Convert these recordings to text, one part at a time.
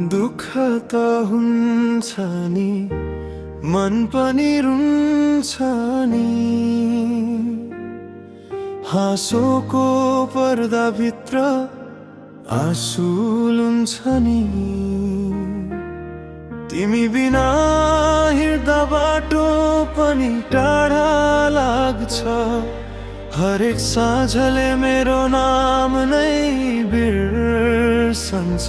दुःख त हुन्छ नि, मन पनि रुन्छ नि, हाँसोको पर्दाभित्र आँसु लुन्छ नि। तिमी बिना हिँड्दा बाटो पनि टाढा लाग्छ, हरेक साँझले मेरो नाम नै बिर्सन्छ।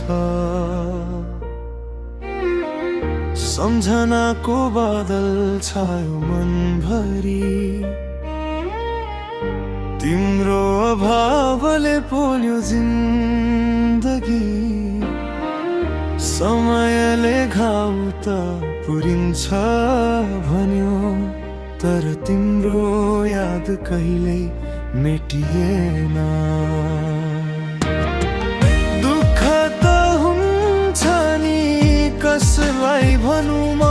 सम्झनाको बादल छायो मनभरि, तिम्रो अभावले पोल्यो जिन्दगी। समयले घाउ त पुरिन्छ भन्यो, तर तिम्रो याद कहिल्यै मेटिएन। दुःख त हुन्छ नि, कसलाई भनौँ म,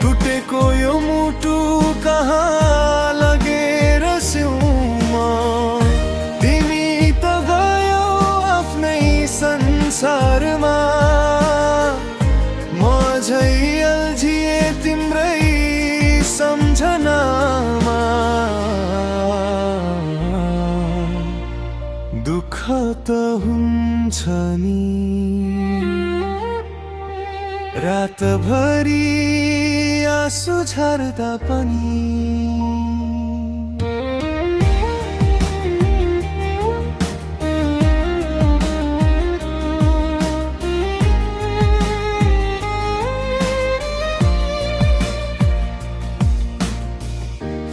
टुटेको यो मुटु कहाँ लगेर सिउँ म। तिमी त गयौ आफ्नै संसारमा, म झै अल्झिए तिम्रै सम्झनामा। दुःख त हुन्छ नि, रातभरि आँसु झर्दा पनि।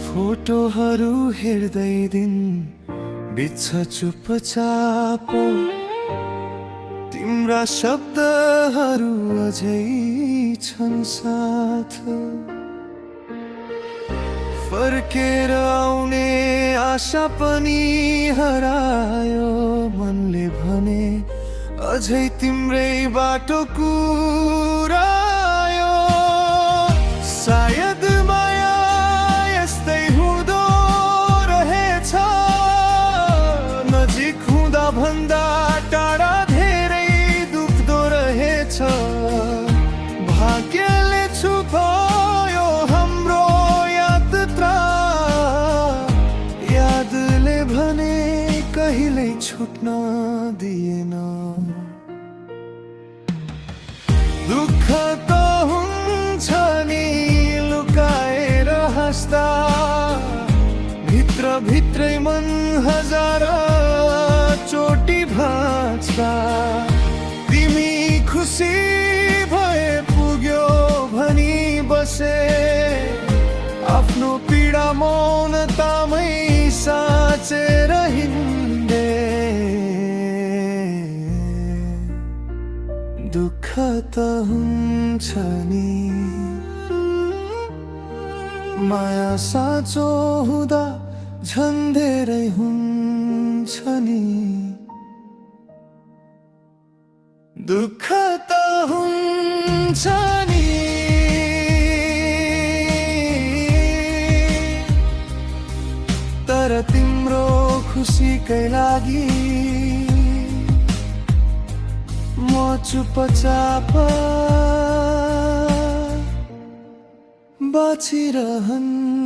फोटोहरू हेर्दै दिन बित्छ चुपचाप, तिम्रा शब्दहरू अझै छन् साथ। फर्केर आउने आशा पनि हरायो, मनले भने अझै तिम्रै बाटो कुरायो। सायद माया यस्तै हुँदो रहेछ, नजिक हुँदा भन्दा टाढा भाग्यले छुपायो हाम्रो यात्रा। यादले भने कहिल्यै छुट्न दिएन। दुःख त हुन्छ नि, लुकाएर हाँस्दा भित्र भित्रै मन हजार चोटी भाँच्दा। तिमी खुसी भए पुग्यो भनी बसे, आफ्नो पीडा मौनतामै साँचेर हिँडे। दुःख त हुन्छ नि, माया साँचो हुँदा झन् धेरै हुन्छ नि। दुःख त हुन्छ नि, तर तिम्रो खुसीकै लागि म चुपचाप बाँचिरहन्।